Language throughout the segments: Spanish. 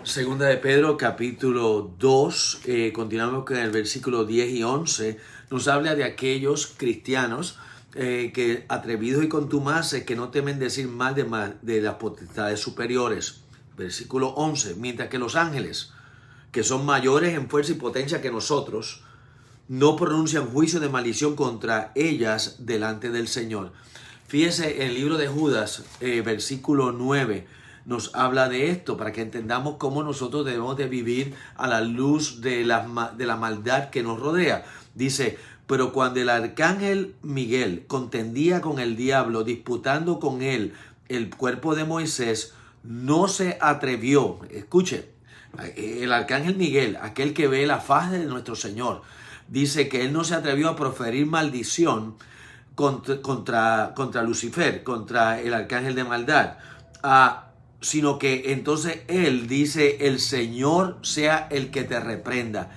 Segunda de Pedro, capítulo 2, continuamos con el versículo 10 y 11, nos habla de aquellos cristianos que atrevidos y contumaces que no temen decir mal de las potestades superiores. Versículo 11, mientras que los ángeles, que son mayores en fuerza y potencia que nosotros, no pronuncian juicio de maldición contra ellas delante del Señor. Fíjese, en el libro de Judas, versículo 9, nos habla de esto para que entendamos cómo nosotros debemos de vivir a la luz de la maldad que nos rodea. Dice, pero cuando el arcángel Miguel contendía con el diablo, disputando con él el cuerpo de Moisés, no se atrevió, escuche, el arcángel Miguel, aquel que ve la faz de nuestro Señor, dice que él no se atrevió a proferir maldición contra Lucifer, contra el arcángel de maldad, sino que entonces él dice, el Señor sea el que te reprenda,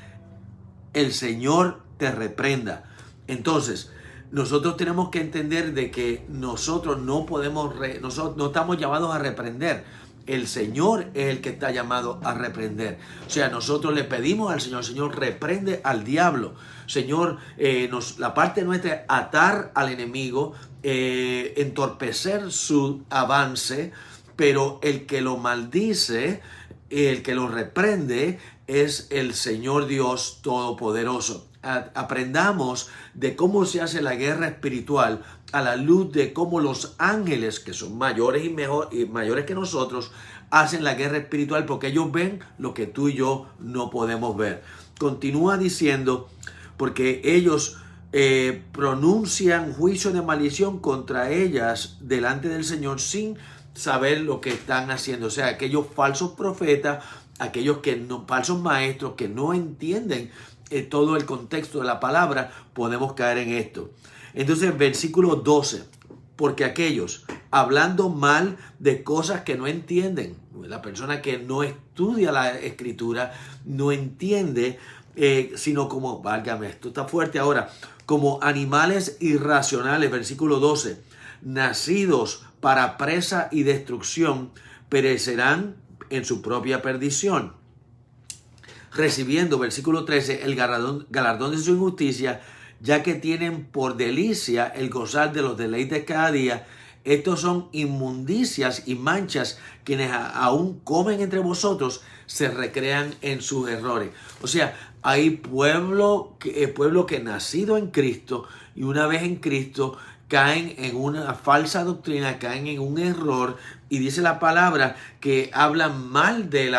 el Señor te reprenda. Entonces, nosotros tenemos que entender de que nosotros no podemos, nosotros no estamos llamados a reprender. El Señor es el que está llamado a reprender. O sea, nosotros le pedimos al Señor, Señor, reprende al diablo. Señor, la parte nuestra es atar al enemigo, entorpecer su avance, pero el que lo maldice, el que lo reprende, es el Señor Dios Todopoderoso. Aprendamos de cómo se hace la guerra espiritual a la luz de cómo los ángeles, que son mayores y mayores que nosotros, hacen la guerra espiritual, porque ellos ven lo que tú y yo no podemos ver. Continúa diciendo, porque ellos pronuncian juicio de maldición contra ellas delante del Señor sin saber lo que están haciendo. O sea, aquellos falsos profetas, aquellos falsos maestros que no entienden todo el contexto de la palabra, podemos caer en esto. Entonces, versículo 12, porque aquellos hablando mal de cosas que no entienden, la persona que no estudia la escritura, no entiende, sino como, válgame, esto está fuerte ahora, como animales irracionales, versículo 12, nacidos para presa y destrucción, perecerán en su propia perdición, recibiendo, versículo 13, el galardón de su injusticia, ya que tienen por delicia el gozar de los deleites cada día. Estos son inmundicias y manchas, quienes aún comen entre vosotros, se recrean en sus errores. O sea, hay pueblo que nacido en Cristo, y una vez en Cristo caen en una falsa doctrina, caen en un error, y dice la palabra que hablan mal de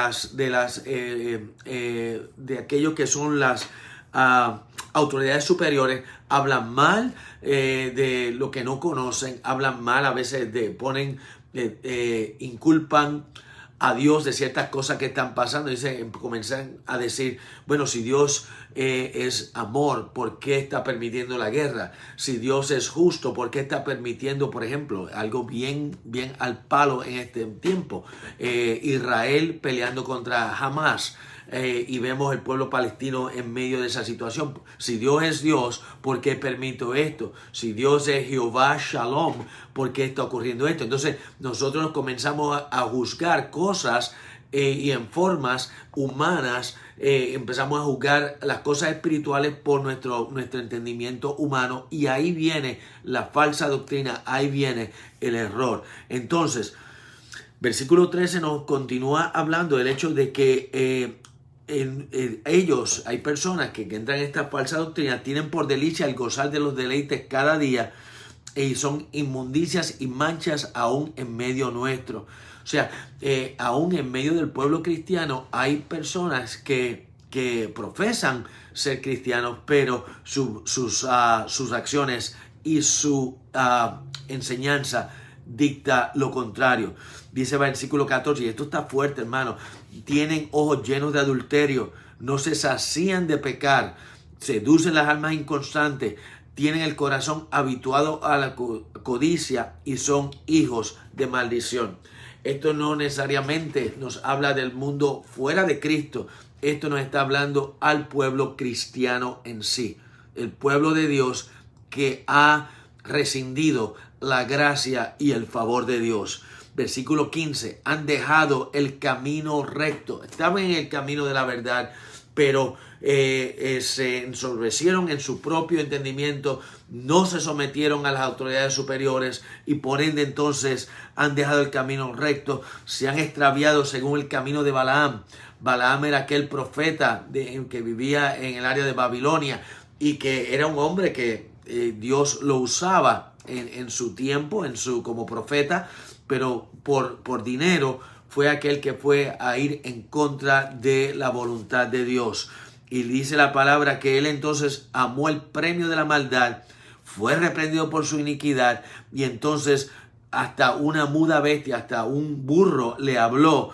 aquellos que son las autoridades superiores, hablan mal de lo que no conocen, hablan mal, a veces inculpan a Dios de ciertas cosas que están pasando. Comienzan a decir, bueno, si Dios es amor, ¿por qué está permitiendo la guerra? Si Dios es justo, ¿por qué está permitiendo, por ejemplo, algo bien al palo en este tiempo? Israel peleando contra Hamas. Y vemos el pueblo palestino en medio de esa situación. Si Dios es Dios, ¿por qué permito esto? Si Dios es Jehová Shalom, ¿por qué está ocurriendo esto? Entonces nosotros nos comenzamos a juzgar cosas y en formas humanas, empezamos a juzgar las cosas espirituales por nuestro entendimiento humano, y ahí viene la falsa doctrina, ahí viene el error. Entonces, versículo 13 nos continúa hablando del hecho de que ellos, hay personas que entran en esta falsa doctrina, tienen por delicia el gozar de los deleites cada día, y son inmundicias y manchas aún en medio nuestro. O sea, aún en medio del pueblo cristiano hay personas que profesan ser cristianos, pero sus acciones y su enseñanza dicta lo contrario. Dice el versículo 14, y esto está fuerte, hermano: tienen ojos llenos de adulterio, no se sacían de pecar, seducen las almas inconstantes, tienen el corazón habituado a la codicia y son hijos de maldición. Esto no necesariamente nos habla del mundo fuera de Cristo. Esto nos está hablando al pueblo cristiano en sí. El pueblo de Dios que ha rescindido la gracia y el favor de Dios. Versículo 15, han dejado el camino recto. Estaban en el camino de la verdad, pero se ensombrecieron en su propio entendimiento, no se sometieron a las autoridades superiores y por ende entonces han dejado el camino recto, se han extraviado según el camino de Balaam. Balaam era aquel profeta que vivía en el área de Babilonia y que era un hombre que Dios lo usaba en su tiempo, como profeta, pero por dinero fue aquel que fue a ir en contra de la voluntad de Dios. Y dice la palabra que él entonces amó el premio de la maldad, fue reprendido por su iniquidad y entonces hasta una muda bestia, hasta un burro le habló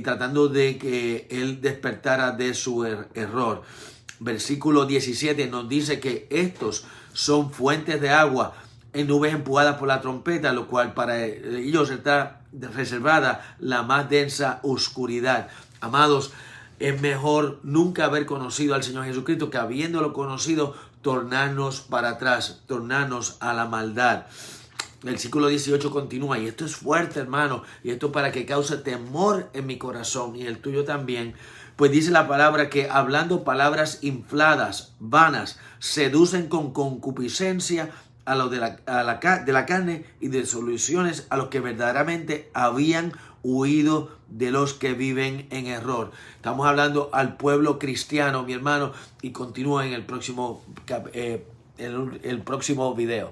tratando de que él despertara de su error. Versículo 17 nos dice que estos son fuentes de agua en nubes empujadas por la trompeta, lo cual para ellos está reservada la más densa oscuridad. Amados, es mejor nunca haber conocido al Señor Jesucristo que habiéndolo conocido, tornarnos para atrás, tornarnos a la maldad. El versículo 18 continúa, y esto es fuerte, hermano, y esto para que cause temor en mi corazón y el tuyo también. Pues dice la palabra que hablando palabras infladas, vanas, seducen con concupiscencia a los de la carne y de soluciones a los que verdaderamente habían huido de los que viven en error. Estamos hablando al pueblo cristiano, mi hermano, y continúa en el próximo video.